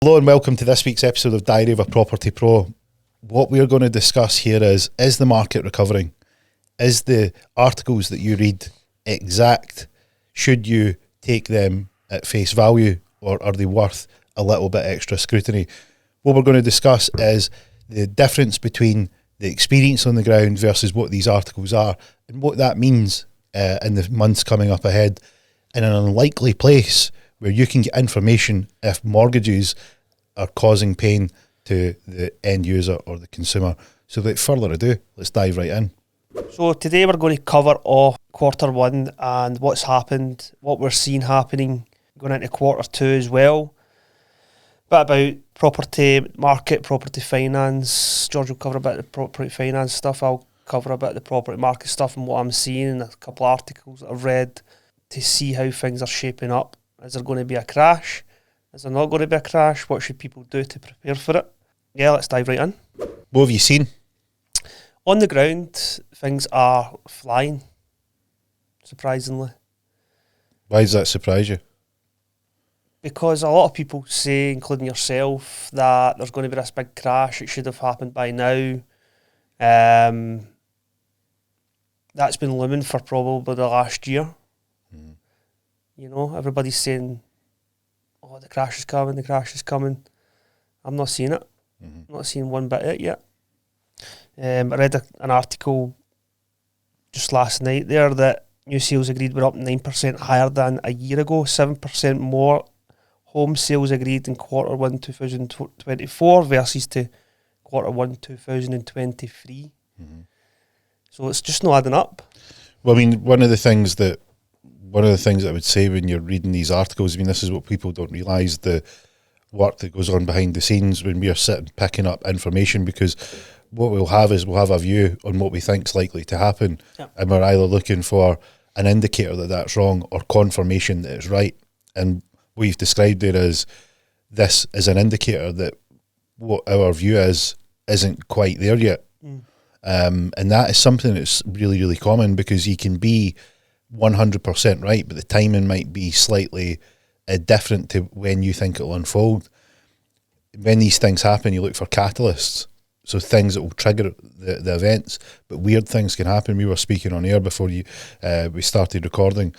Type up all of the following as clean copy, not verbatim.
Hello and welcome to this week's episode of Diary of a Property Pro. What we're going to discuss here is the market recovering? Is the articles that you read exact? Should you take them at face value, or are they worth a little bit extra scrutiny? What we're going to discuss is the difference between the experience on the ground versus what these articles are, and what that means in the months coming up ahead in an unlikely place where you can get information if mortgages are causing pain to the end user or the consumer. So without further ado, let's dive right in. So today we're going to cover off quarter one and what's happened, what we're seeing happening going into quarter two as well. Bit about property market, property finance. George will cover a bit of the property finance stuff. I'll cover a bit of the property market stuff and what I'm seeing, and a couple of articles that I've read to see how things are shaping up. Is there going to be a crash? Is there not going to be a crash? What should people do to prepare for it? Yeah, let's dive right in. What have you seen? On the ground, things are flying, surprisingly. Why does that surprise you? Because a lot of people say, including yourself, that there's going to be this big crash. It should have happened by now. That's been looming for probably the last year. You know, everybody's saying, oh, the crash is coming. I'm not seeing it. I'm not seeing one bit of it yet. I read an article just last night there that new sales agreed were up 9% higher than a year ago, 7% more home sales agreed in quarter one 2024 versus to quarter one 2023. So it's just not adding up. Well, I mean, one of the things that I would say when you're reading these articles, I mean, this is what people don't realise, the work that goes on behind the scenes when we are sitting picking up information, because what we'll have a view on what we think is likely to happen, and we're either looking for an indicator that that's wrong or confirmation that it's right. And what you've described there is this is an indicator that what our view isn't quite there yet. And that is something that's really, really common, because you can be 100% right, but the timing might be slightly different to when you think it'll unfold. When these things happen, you look for catalysts, so things that will trigger the events, but weird things can happen. We were speaking on air before we started recording,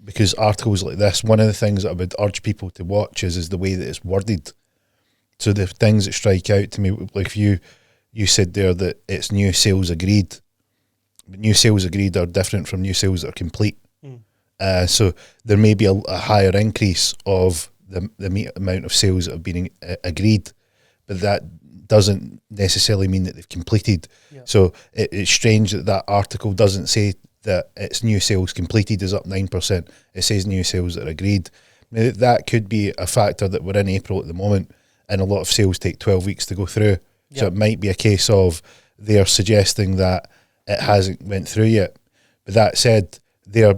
because articles like this, one of the things that I would urge people to watch is the way that it's worded. So the things that strike out to me, like you said there that it's new sales agreed. New sales agreed are different from new sales that are complete. So there may be a higher increase of the amount of sales that have been agreed, but that doesn't necessarily mean that they've completed. So it's strange that article doesn't say that it's new sales completed is up 9%. It says new sales that are agreed. Now, that could be a factor that we're in April at the moment, and a lot of sales take 12 weeks to go through. So it might be a case of they're suggesting that it hasn't went through yet. But that said, they're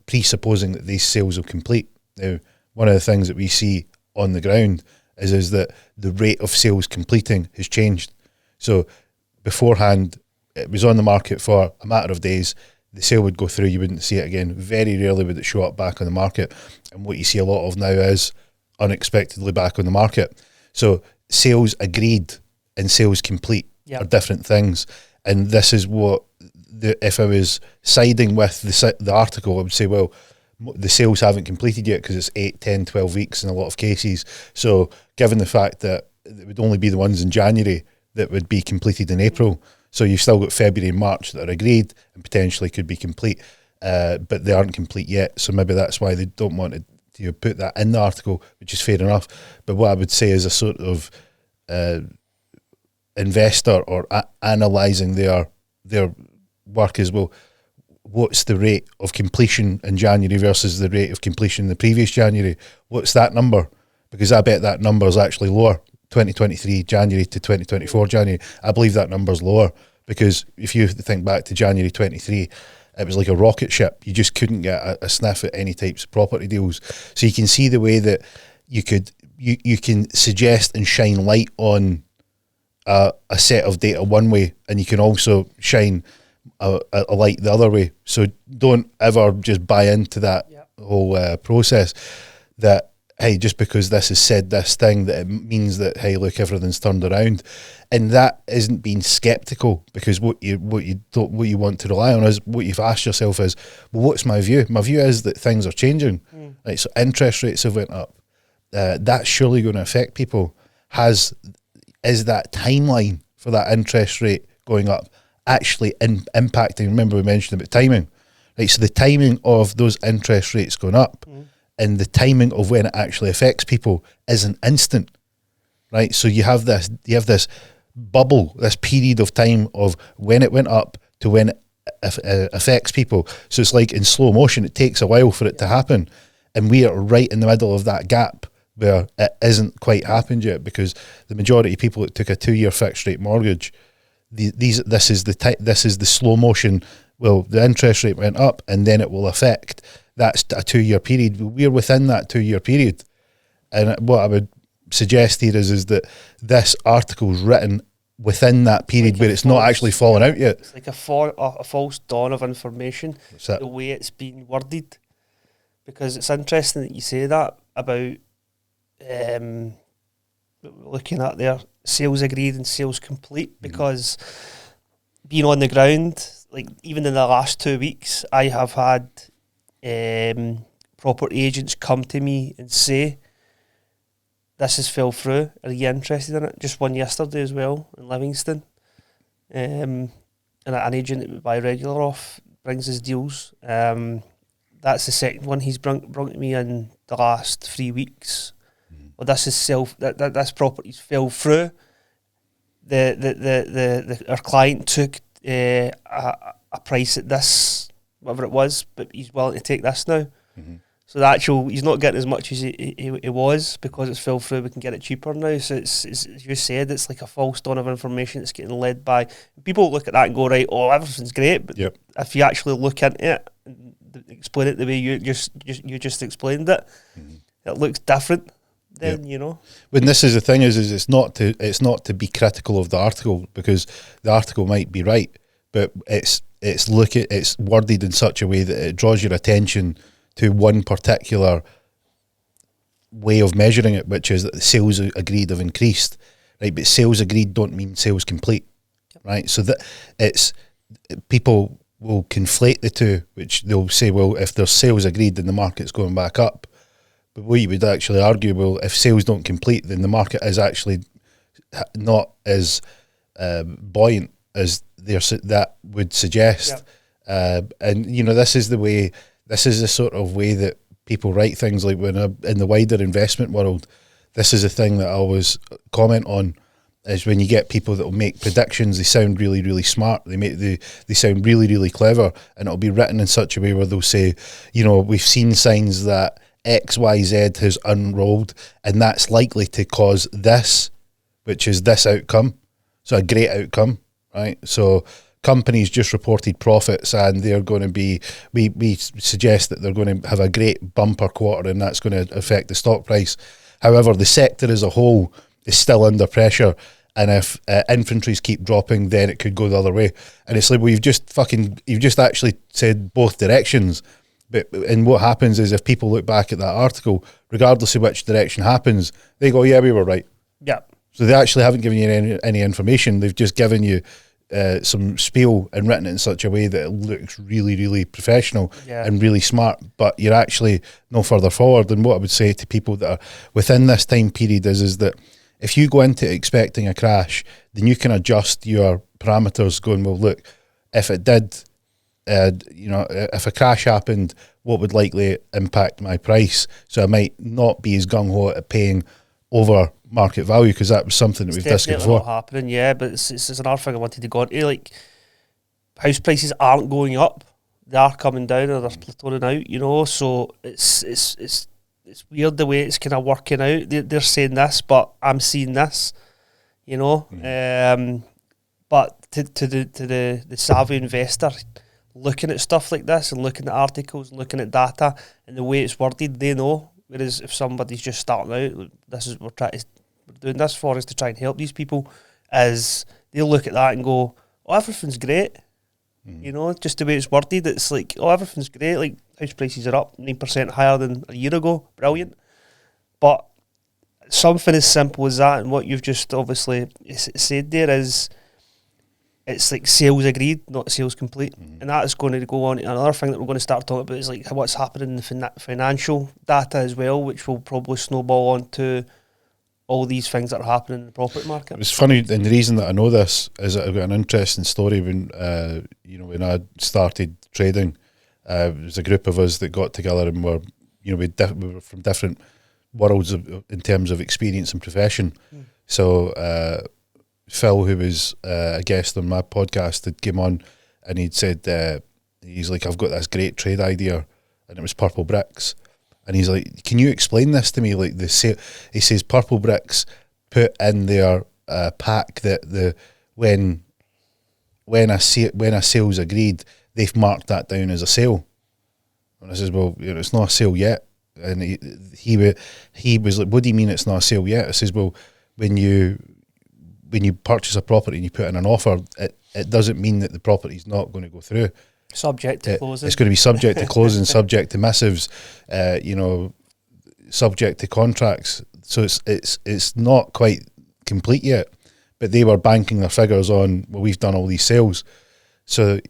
presupposing that these sales will complete. Now, one of the things that we see on the ground is that the rate of sales completing has changed. So beforehand, it was on the market for a matter of days. The sale would go through, you wouldn't see it again. Very rarely would it show up back on the market. And what you see a lot of now is unexpectedly back on the market. So sales agreed and sales complete are different things. And this is what, if I was siding with the article, I would say, well, the sales haven't completed yet because it's 8, 10, 12 weeks in a lot of cases. So given the fact that it would only be the ones in January that would be completed in April, so you've still got February and March that are agreed and potentially could be complete, but they aren't complete yet. So maybe that's why they don't want to put that in the article, which is fair enough. But what I would say is a sort of investor or analysing their work is, well, what's the rate of completion in January versus the rate of completion in the previous January? What's that number? Because I bet that number is actually lower. 2023 January to 2024 January, I believe that number's lower, because if you think back to January 23, it was like a rocket ship. You just couldn't get a sniff at any types of property deals. So you can see the way that you can suggest and shine light on a set of data one way, and you can also shine a light the other way. So don't ever just buy into that whole process that hey, just because this has said this thing, that it means that, hey, look, everything's turned around. And that isn't being skeptical, because what you want to rely on is, what you've asked yourself is, well, what's my view? My view is that things are changing. Right, so interest rates have went up. That's surely going to affect people. Is that timeline for that interest rate going up actually impacting? Remember, we mentioned about timing. Right, so the timing of those interest rates going up and the timing of when it actually affects people isn't instant, right? So you have this bubble, this period of time of when it went up to when it affects people. So it's like in slow motion. It takes a while for it to happen, and we are right in the middle of that gap where it isn't quite happened yet, because the majority of people that took a 2-year fixed rate mortgage, this is the slow motion. Well, the interest rate went up and then it will affect. That's a 2-year period. We're within that 2-year period. And what I would suggest here is that this article's written within that period, like where it's not actually fallen out yet. It's like a false dawn of information, the way it's been worded. Because it's interesting that you say that about looking at their sales agreed and sales complete, because being on the ground, like even in the last 2 weeks, I have had property agents come to me and say, this has fell through, are you interested in it? Just one yesterday as well in Livingston. And an agent that we buy regular off brings his deals. That's the second one he's brought to me in the last 3 weeks. Well, this is this property's fell through. Our client took a price at this, whatever it was, but he's willing to take this now. So he's not getting as much as he was, because it's fell through. We can get it cheaper now. So it's as you said, it's like a false dawn of information that's getting led by people. Look at that and go, right, oh, everything's great, but if you actually look into it and explain it the way you just explained it, it looks different. Then you know. When this is the thing is it's not to be critical of the article, because the article might be right, but it's worded in such a way that it draws your attention to one particular way of measuring it, which is that the sales agreed have increased, right? But sales agreed don't mean sales complete, right? So that people will conflate the two, which they'll say, well, if there's sales agreed, then the market's going back up. But we would actually argue, well, if sales don't complete, then the market is actually not as buoyant as that would suggest. And you know, this is the sort of way that people write things. Like when in the wider investment world, this is a thing that I always comment on, is when you get people that will make predictions, they sound really, really smart. They sound really, really clever, and it'll be written in such a way where they'll say, you know, we've seen signs that XYZ has unrolled, and that's likely to cause this, which is this outcome. So a great outcome, right? So companies just reported profits, and they're going to be, we suggest that they're going to have a great bumper quarter, and that's going to affect the stock price. However, the sector as a whole is still under pressure, and if inventories keep dropping, then it could go the other way. And it's like, well, you've just actually said both directions. And what happens is, if people look back at that article, regardless of which direction happens, they go, yeah, we were right. Yeah. So they actually haven't given you any information. They've just given you some spiel and written it in such a way that it looks really, really professional and really smart, but you're actually no further forward. And what I would say to people that are within this time period is that if you go into expecting a crash, then you can adjust your parameters going, well, look, if it did, if a crash happened, what would likely impact my price? So I might not be as gung-ho at paying over market value, because that was something that we've discussed before. Not happening, yeah, but it's another thing I wanted to go into. Like, house prices aren't going up; they are coming down, or they're plateauing out. You know, so it's weird the way it's kind of working out. They're saying this, but I'm seeing this. You know, but to the savvy investor, looking at stuff like this and looking at articles and looking at data and the way it's worded, they know. Whereas if somebody's just starting out, this is we're doing this for, is to try and help these people, as they'll look at that and go, oh, everything's great. You know, just the way it's worded, it's like, oh, everything's great, like house prices are up 9% higher than a year ago, brilliant. But something as simple as that, and what you've just obviously said there is, it's like sales agreed, not sales complete. And that is going to go on to another thing that we're going to start talking about, is like what's happening in the financial data as well, which will probably snowball onto all these things that are happening in the property market. It's funny, and the reason that I know this is that I've got an interesting story. When when I started trading, there was a group of us that got together, and we were from different worlds in terms of experience and profession. So Phil, who was a guest on my podcast, had came on, and he'd said, he's like, I've got this great trade idea, and it was purple bricks. And he's like, can you explain this to me? Like he says, purple bricks put in their pack that when a sale's agreed, they've marked that down as a sale. And I says, well, it's not a sale yet. And he was like, what do you mean it's not a sale yet? I says, well, when you purchase a property and you put in an offer, it doesn't mean that the property's not going to go through. Subject to closing. It's going to be subject to closing, subject to missives, subject to contracts. So it's not quite complete yet. But they were banking their figures on, well, we've done all these sales. So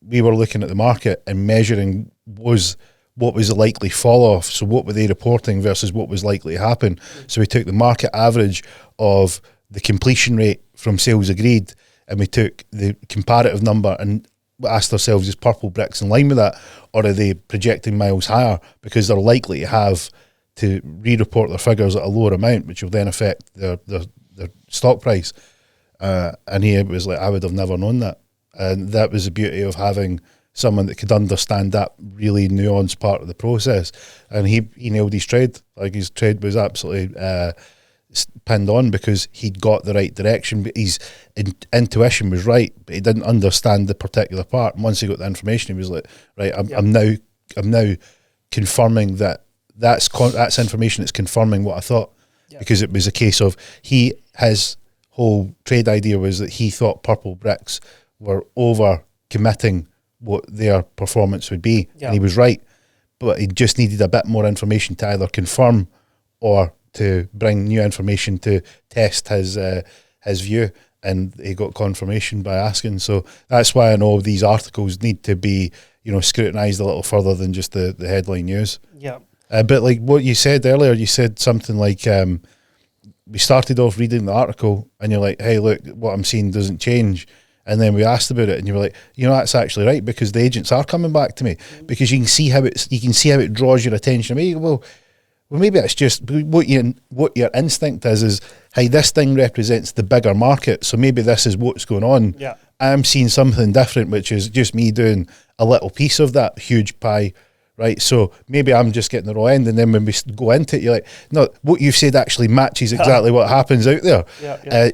we were looking at the market and measuring what was the likely fall off. So what were they reporting versus what was likely to happen. So we took the market average of the completion rate from sales agreed, and we took the comparative number and asked ourselves, is purple bricks in line with that, or are they projecting miles higher because they're likely to have to re-report their figures at a lower amount, which will then affect their stock price. And he was like, I would have never known that. And that was the beauty of having someone that could understand that really nuanced part of the process. And he nailed his trade. Like, his trade was absolutely pinned on because he'd got the right direction, but his intuition was right, but he didn't understand the particular part. And once he got the information, he was like, right, I'm now confirming that's information that's confirming what I thought. Because it was a case of his whole trade idea was that he thought purple bricks were over committing what their performance would be, and he was right, but he just needed a bit more information to either confirm or to bring new information to test his view, and he got confirmation by asking. So that's why I know these articles need to be scrutinised a little further than just the headline news. But like what you said earlier, you said something like we started off reading the article and you're like, hey, look, what I'm seeing doesn't change. And then we asked about it and you were like, that's actually right, because the agents are coming back to me, because you can see how it draws your attention. I mean, well, maybe it's just what your instinct is, hey, this thing represents the bigger market, so maybe this is what's going on. I'm seeing something different, which is just me doing a little piece of that huge pie. Right, so maybe I'm just getting the raw end, and then when we go into it, you're like, no, what you've said actually matches exactly what happens out there,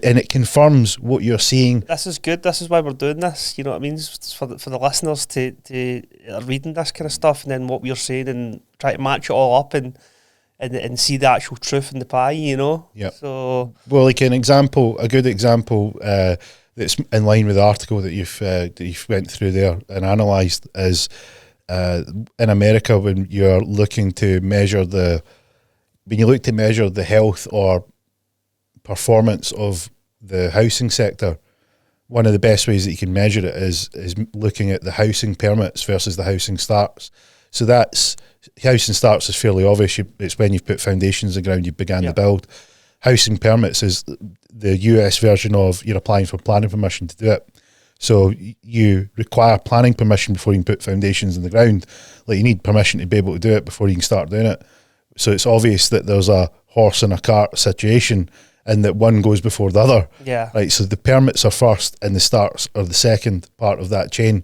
and it confirms what you're seeing. This is good. This is why we're doing this. You know what I mean? It's for the listeners to are reading this kind of stuff, and then what we're saying, and try to match it all up and see the actual truth in the pie. So, well, like a good example that's in line with the article that you've went through there and analysed is. In America, when you're looking to measure the health or performance of the housing sector, one of the best ways that you can measure it is looking at the housing permits versus the housing starts. So that's housing starts is fairly obvious. It's when you've put foundations in the ground, you began the build. Housing permits is the US version of you're applying for planning permission to do it. So you require planning permission before you can put foundations in the ground. Like, you need permission to be able to do it before you can start doing it. So it's obvious that there's a horse and a cart situation, and that one goes before the other. Right. So the permits are first, and the starts are the second part of that chain.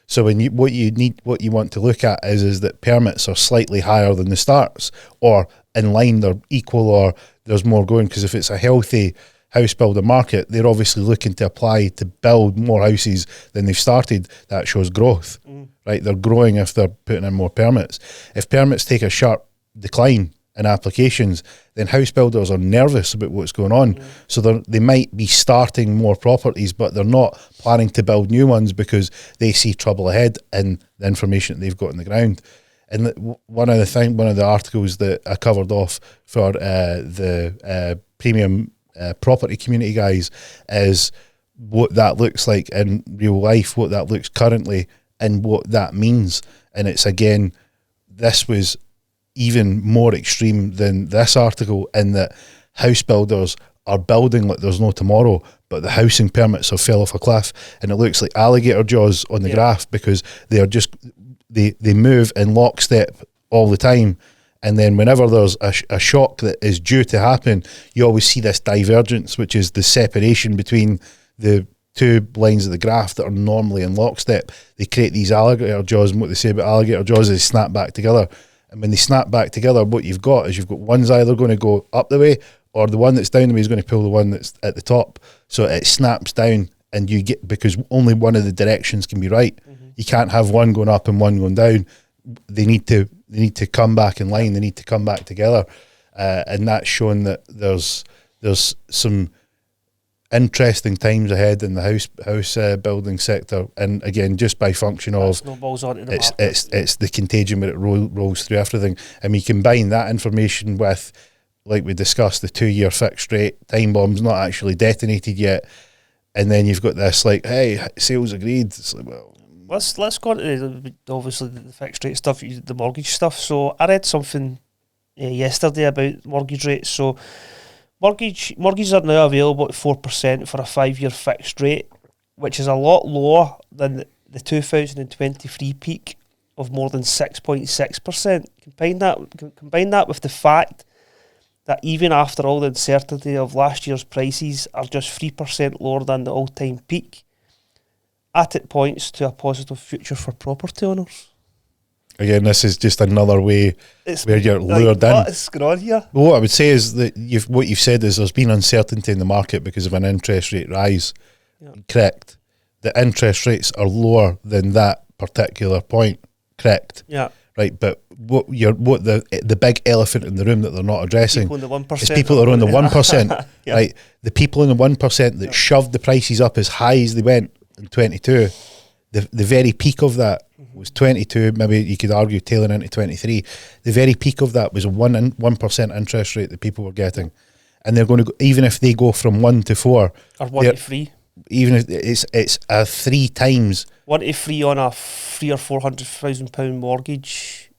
So what you want to look at is that permits are slightly higher than the starts, or in line, they're equal, or there's more going. Because if it's a healthy house builder market, they're obviously looking to apply to build more houses than they've started. That shows growth, right? They're growing if they're putting in more permits. If permits take a sharp decline in applications, then house builders are nervous about what's going on. So they might be starting more properties, but they're not planning to build new ones because they see trouble ahead in the information that they've got on the ground. And one of the articles that I covered off for the premium property community guys is what that looks like in real life, what that looks currently, and what that means. And it's, again, this was even more extreme than this article, in that house builders are building like there's no tomorrow, but the housing permits have fell off a cliff, and it looks like alligator jaws on the graph, because they are just they move in lockstep all the time. And then whenever there's a shock that is due to happen, you always see this divergence, which is the separation between the two lines of the graph that are normally in lockstep. They create these alligator jaws, and what they say about alligator jaws is snap back together. And when they snap back together, what you've got is one's either going to go up the way, or the one that's down the way is going to pull the one that's at the top. So it snaps down, and you get, because only one of the directions can be right. You can't have one going up and one going down. They need to come back in line. They need to come back together, and that's showing that there's some interesting times ahead in the house building sector. And again, just by function of snowballs onto the it's the contagion where it rolls through everything. And we combine that information with, like we discussed, the 2-year fixed rate, time bomb's not actually detonated yet, and then you've got this like, hey, sales agreed. It's like, well, let's go into obviously the fixed rate stuff, the mortgage stuff. So I read something yesterday about mortgage rates. So mortgages are now available at 4% for a 5-year fixed rate, which is a lot lower than the 2023 peak of more than 6.6%. Combine that with the fact that even after all the uncertainty of last year's prices are just 3% lower than the all-time peak, it points to a positive future for property owners. Again, this is just another way where you're lured in. What's going on here? Well, what I would say is that what you've said is there's been uncertainty in the market because of an interest rate rise. Yeah. Correct. The interest rates are lower than that particular point. Correct. Yeah. Right, but what the big elephant in the room that they're not addressing people in the 1% is people that are on the 1%. Yeah. Right, the people in the 1% that shoved the prices up as high as they went in 22. The very peak of that was 22. Maybe you could argue tailing into 23. The very peak of that was a 1% interest rate that people were getting, and they're going to go, even if they go from 1 to 4 or 1 to 3. Even if it's a 3 times 1 to 3 on a £300,000 or £400,000 mortgage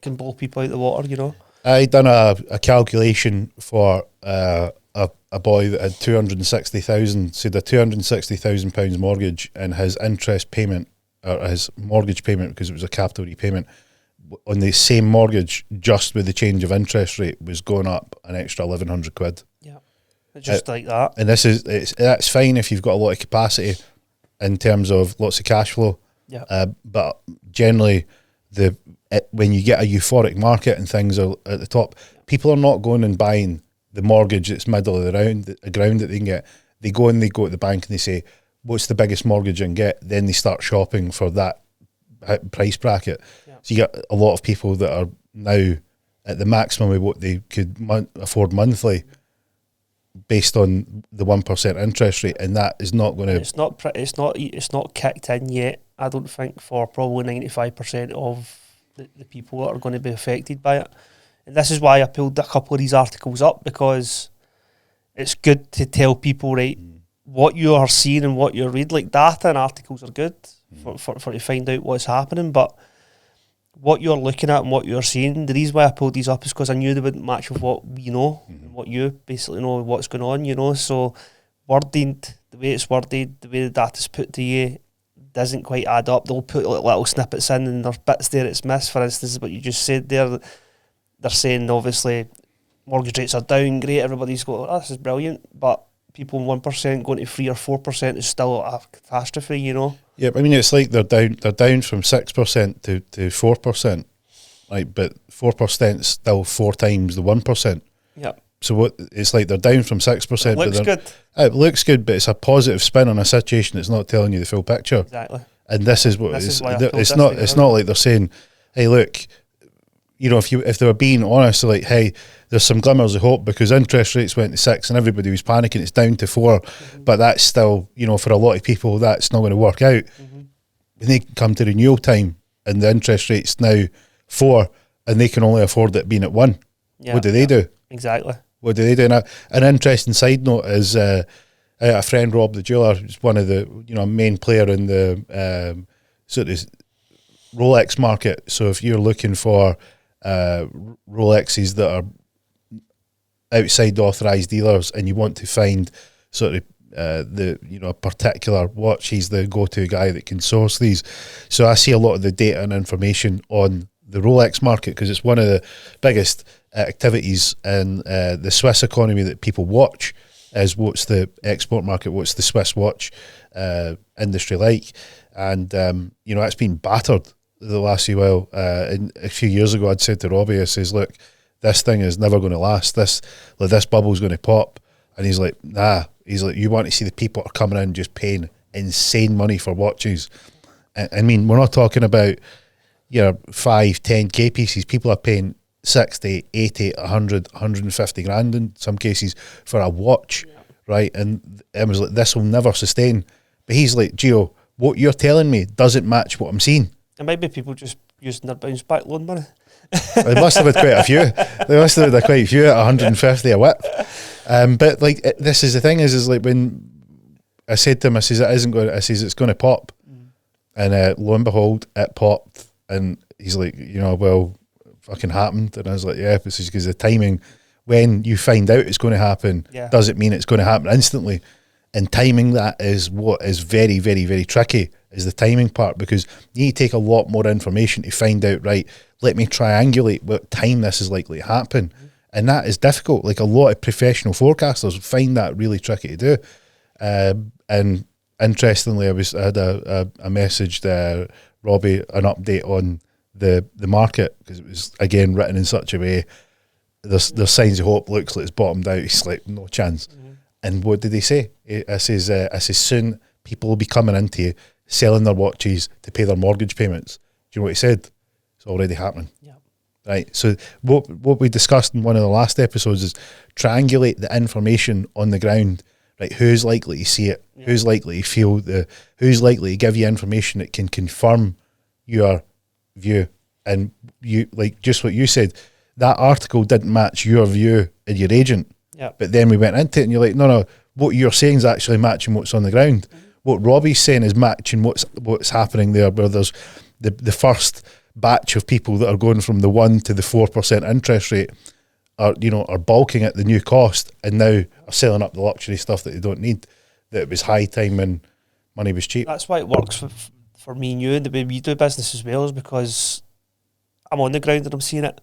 can blow people out the water, you know. I done a calculation for a boy that had 260,000, so the £260,000 mortgage, and his interest payment, or his mortgage payment, because it was a capital repayment on the same mortgage, just with the change of interest rate, was going up an extra £1,100. Yeah, just like that. And that's fine if you've got a lot of capacity in terms of lots of cash flow. Yeah. But generally, when you get a euphoric market and things are at the top, people are not going and buying the mortgage that's middle of the ground that they can get. They go to the bank and they say, what's the biggest mortgage I can get? Then they start shopping for that price bracket. Yeah. So you get a lot of people that are now at the maximum of what they could afford monthly, based on the 1% interest rate, and that is not going to. It's not kicked in yet. I don't think, for probably 95% of the people that are going to be affected by it. And this is why I pulled a couple of these articles up, because it's good to tell people, right, what you are seeing and what you read. Like, data and articles are good for to find out what's happening, but what you're looking at and what you're seeing, the reason why I pulled these up is because I knew they wouldn't match with what we know, and what you basically know, what's going on, you know. So wording, the way it's worded, the way the data's put to you, doesn't quite add up. They'll put like little snippets in, and there's bits there it's missed. For instance, what you just said there, they're saying obviously mortgage rates are down, great, everybody's going, oh, this is brilliant, but people in 1% going to 3 or 4% is still a catastrophe, you know. Yeah, I mean, it's like they're down from 6% to 4%, right? But 4% is still 4 times the 1%. Yeah. So it's like they're down from 6%. It looks good. It looks good, but it's a positive spin on a situation that's not telling you the full picture. Exactly. And this is what it is. It's not like they're saying, hey, look, you know, if they were being honest, like, hey, there's some glimmers of hope because interest rates went to 6 and everybody was panicking, it's down to 4, but that's still, you know, for a lot of people, that's not going to work out. When they come to renewal time, and the interest rate's now 4, and they can only afford it being at 1. Yeah, What do they do? Exactly. What do they do? And an interesting side note is a friend, Rob the jeweler, is one of the main player in the sort of Rolex market. So if you're looking for Rolexes that are outside authorised dealers and you want to find sort of a particular watch, he's the go-to guy that can source these. So I see a lot of the data and information on the Rolex market because it's one of the biggest activities in the Swiss economy that people watch is what's the export market, what's the Swiss watch industry like. And it's been battered the last few while. And a few years ago I'd said to Robbie, I says, look, this thing is never going to last. This bubble's going to pop. And he's like, nah. He's like, you want to see the people that are coming in just paying insane money for watches. I mean, we're not talking about 5, 10K pieces. People are paying 60, 80, 100, 150 grand in some cases for a watch, right? And I was like, this will never sustain. But he's like, Geo, what you're telling me doesn't match what I'm seeing. And maybe people just using their bounce back loan money. They must have had quite a few. They must have had quite a few at 150 a whip. But like, this is the thing is like when I said to him, I says, it isn't going. I says it's going to pop, and lo and behold, it popped. And he's like, well, fucking happened. And I was like, yeah, this is because the timing. When you find out it's going to happen, doesn't mean it's going to happen instantly. And timing that is what is very, very, very tricky. Is the timing part, because you need to take a lot more information to find out, right, let me triangulate what time this is likely to happen. And that is difficult. Like a lot of professional forecasters find that really tricky to do. And interestingly, I had a message Robbie an update on the market, because it was again written in such a way there's signs of hope, looks like it's bottomed out. He's like, no chance. And what did he say? I says soon people will be coming into you selling their watches to pay their mortgage payments. Do you know what he said? It's already happening. Yeah. Right. So what we discussed in one of the last episodes is triangulate the information on the ground. Right, who's likely to see it? Yeah. Who's likely to feel who's likely to give you information that can confirm your view? And you, like just what you said, that article didn't match your view and your agent. Yeah. But then we went into it and you're like, no, what you're saying is actually matching what's on the ground. What Robbie's saying is matching what's happening there, where there's the first batch of people that are going from the 1 to the 4% interest rate are bulking at the new cost and now are selling up the luxury stuff that they don't need, that it was high time when money was cheap. That's why it works for me and you and the way we do business as well, is because I'm on the ground and I'm seeing it.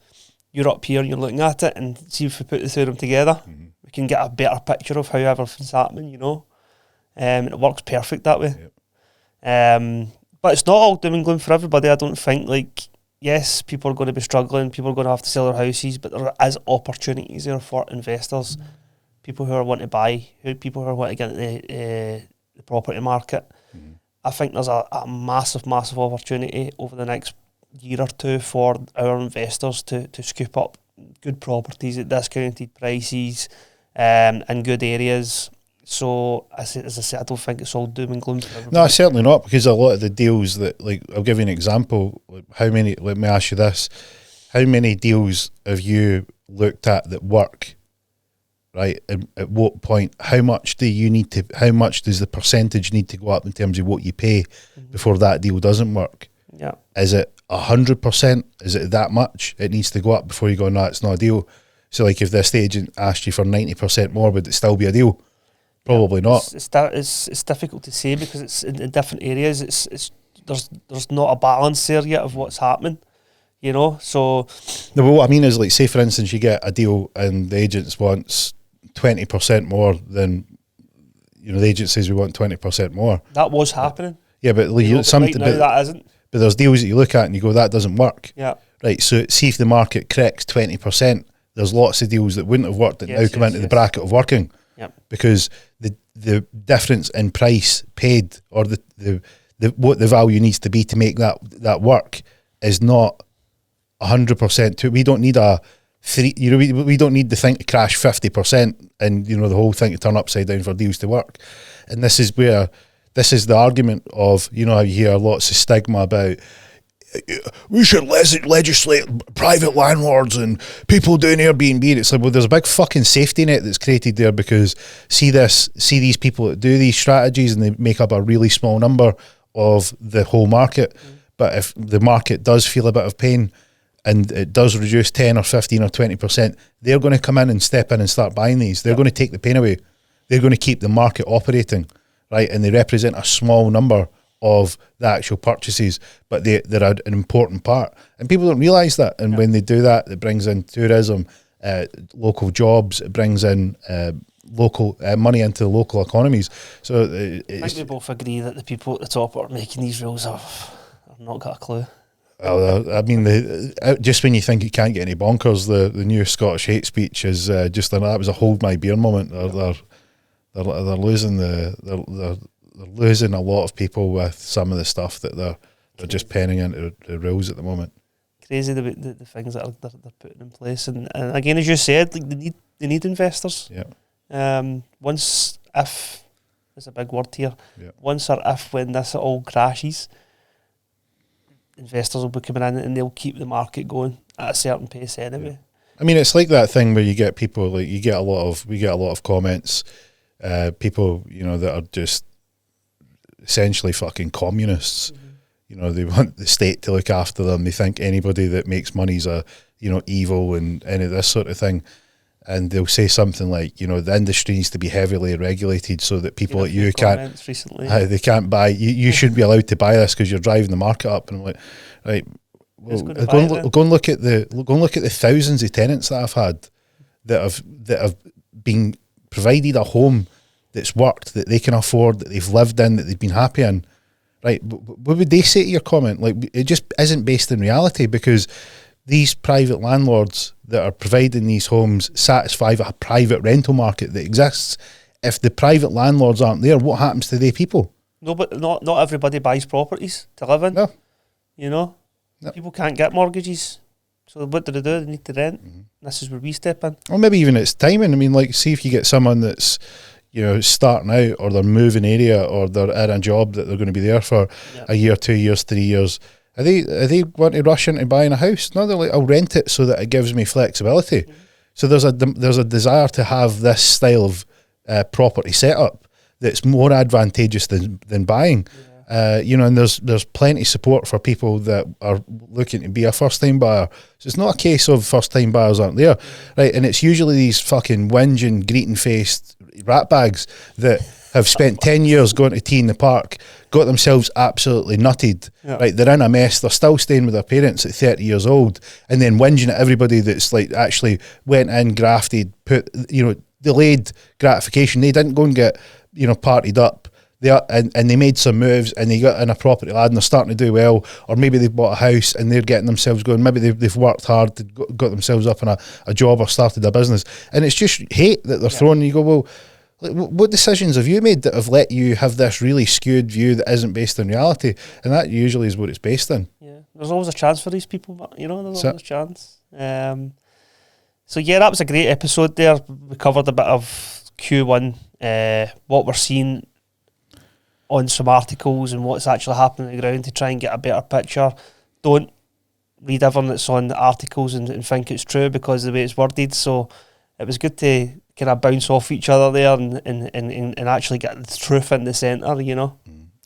You're up here and you're looking at it, and see if we put the two of them together, we can get a better picture of how everything's happening, it works perfect that way. Yep. But it's not all doom and gloom for everybody. I don't think, like, yes, people are going to be struggling, people are going to have to sell their houses, but there is opportunities there for investors, people who are wanting to buy, people who are wanting to get into the property market. I think there's a massive, massive opportunity over the next year or two for our investors to scoop up good properties at discounted prices in good areas. So as I say, I don't think it's all doom and gloom for everybody. No, certainly not, because a lot of the deals that, like, I'll give you an example. Like, let me ask you this: how many deals have you looked at that work? Right, and at what point? How much does the percentage need to go up in terms of what you pay before that deal doesn't work? Yeah, is it 100%? Is it that much? It needs to go up before you go, no, it's not a deal. So, like, if the estate agent asked you for 90% more, would it still be a deal? Probably not. It's difficult to say, because it's in different areas. There's not a balance there yet of what's happening. So. No, but what I mean is, like, say for instance, you get a deal and the agent wants 20% more than, the agent says we want 20% more. That was happening. Yeah, but right now that isn't. But there's deals that you look at and you go, that doesn't work. Yeah. Right. So see if the market corrects 20%. There's lots of deals that wouldn't have worked that now come into the bracket of working. Yep. Because the difference in price paid, or the what the value needs to be to make that work, is not 100%. We don't need we don't need the thing to crash 50% and the whole thing to turn upside down for deals to work. And this is the argument of how you hear lots of stigma about we should legislate private landlords and people doing Airbnb. It's like, well, there's a big fucking safety net that's created there, because see these people that do these strategies, and they make up a really small number of the whole market. But if the market does feel a bit of pain and it does reduce 10 or 15 or 20%, they're going to come in and step in and start buying these. They're going to take the pain away. They're going to keep the market operating, right? And they represent a small number of the actual purchases, but they're an important part. And people don't realise that. And when they do that, it brings in tourism, local jobs, it brings in local money into the local economies. So I think we both agree that the people at the top are making these rules have not got a clue. Well, I mean, just when you think it can't get any bonkers, the new Scottish hate speech is just that was a hold my beer moment. They're losing they're losing a lot of people with some of the stuff that they're just penning into the rules at the moment. Crazy the things that they're putting in place, and again, as you said, like they need investors. Yeah. Once if there's a big word here. Yeah. Once or if when this all crashes, investors will be coming in and they'll keep the market going at a certain pace anyway. Yeah. I mean, it's like that thing where you get people, like we get a lot of comments, people, you know, that are just essentially fucking communists. Mm-hmm. You know, they want the state to look after them. They think anybody that makes money is evil and any of this sort of thing. And they'll say something like, you know, the industry needs to be heavily regulated so that people like you can't, they can't buy, you shouldn't be allowed to buy this because you're driving the market up. And I'm like, right, well, go and look at the thousands of tenants that I've had that have been provided a home that's worked, that they can afford, that they've lived in, that they've been happy in. Right, what would they say to your comment? Like, it just isn't based in reality, because these private landlords that are providing these homes satisfy a private rental market that exists. If the private landlords aren't there, what happens to the people? No, but not everybody buys properties to live in. No. You know? No. People can't get mortgages. So what do? They need to rent. Mm-hmm. This is where we step in. Or maybe even it's timing. I mean, like, see if you get someone that's, you know, starting out, or they're moving area, or they're in a job that they're going to be there for a year, 2 years, 3 years. Are they want to rush into buying a house? No, they're like, I'll rent it so that it gives me flexibility. Mm-hmm. So there's a desire to have this style of property setup that's more advantageous than buying. Yeah. You know, and there's plenty of support for people that are looking to be a first time buyer. So it's not a case of first time buyers aren't there, right? And it's usually these fucking whinging, greeting faced ratbags that have spent 10 years going to tea in the park, got themselves absolutely nutted, right? They're in a mess, they're still staying with their parents at 30 years old, and then whinging at everybody that's like actually went in, grafted, put, you know, delayed gratification. They didn't go and get, you know, partied up. And they made some moves, and they got in a property lad, and they're starting to do well. Or maybe they've bought a house and they're getting themselves going. Maybe they've worked hard, got themselves up in a job or started a business, and it's just hate that they're throwing. And you go, well, what decisions have you made that have let you have this really skewed view that isn't based in reality? And that usually is what it's based in. Yeah, there's always a chance for these people, but you know, there's always a chance. So yeah, that was a great episode there. We covered a bit of Q1, what we're seeing on some articles and what's actually happening on the ground to try and get a better picture. Don't read everything that's on the articles and think it's true because of the way it's worded. So it was good to kind of bounce off each other there and actually get the truth in the centre, you know.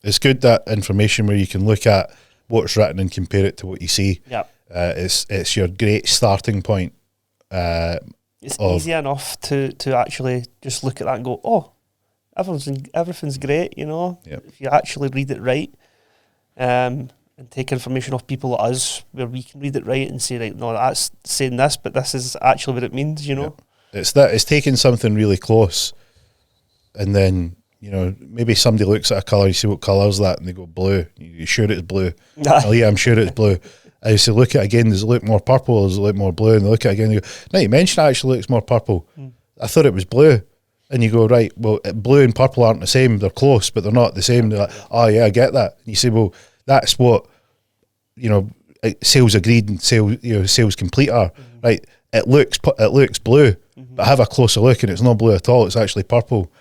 It's good, that information where you can look at what's written and compare it to what you see. Yeah. It's your great starting point. It's easy enough to actually just look at that and go, oh, everything's great, you know. Yep. If you actually read it right, and take information off people like us, where we can read it right and say, right, no, that's saying this, but this is actually what it means, you know. Yep. It's taking something really close, and then, you know, maybe somebody looks at a colour, you see what colour is that, and they go blue. You sure it's blue? Oh yeah, I'm sure it's blue. I say, look at it again, does it look more purple, does it look more blue? And they look at it again and they go, no, you mentioned it actually looks more purple. I thought it was blue. And you go, right, well, blue and purple aren't the same. They're close, but they're not the same. They're like, oh yeah, I get that. And you say, well, that's what, you know, sales agreed and sales complete are. Right? It looks blue, but have a closer look and it's not blue at all. It's actually purple.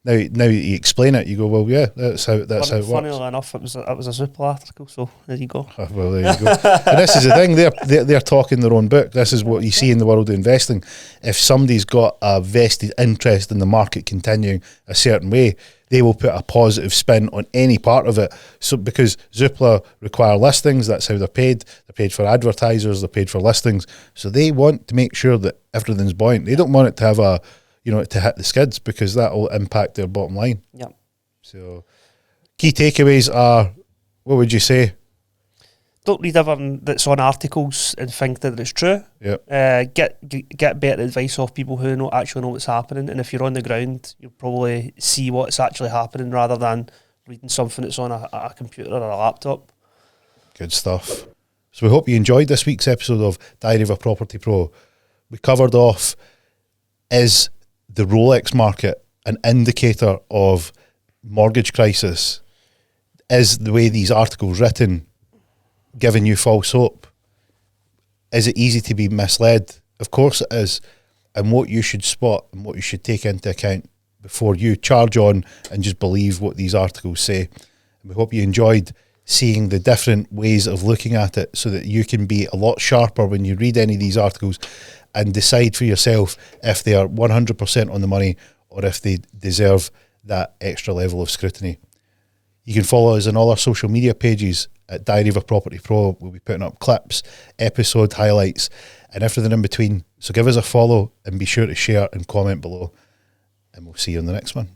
Now you explain it, you go, well, yeah, that's how it works. Funnily enough, it was a Zoopla article, so there you go. Oh, well, there you go. And this is the thing, they're talking their own book. This is what you see in the world of investing. If somebody's got a vested interest in the market continuing a certain way, they will put a positive spin on any part of it. So because Zoopla require listings, that's how they're paid. They're paid for advertisers, they're paid for listings. So they want to make sure that everything's buoyant. They don't want it to have to hit the skids, because that will impact their bottom line. Yeah. So key takeaways are, what would you say? Don't read everything that's on articles and think that it's true. Yep. Get better advice off people who actually know what's happening. And if you're on the ground, you'll probably see what's actually happening rather than reading something that's on a computer or a laptop. Good stuff. So we hope you enjoyed this week's episode of Diary of a Property Pro. We covered off, is the Rolex market an indicator of mortgage crisis? Is the way these articles written giving you false hope? Is it easy to be misled? Of course it is. And what you should spot and what you should take into account before you charge on and just believe what these articles say. And we hope you enjoyed seeing the different ways of looking at it, so that you can be a lot sharper when you read any of these articles and decide for yourself if they are 100% on the money or if they deserve that extra level of scrutiny. You can follow us on all our social media pages at Diary of a Property Pro. We'll be putting up clips, episode highlights, and everything in between. So give us a follow and be sure to share and comment below. And we'll see you in the next one.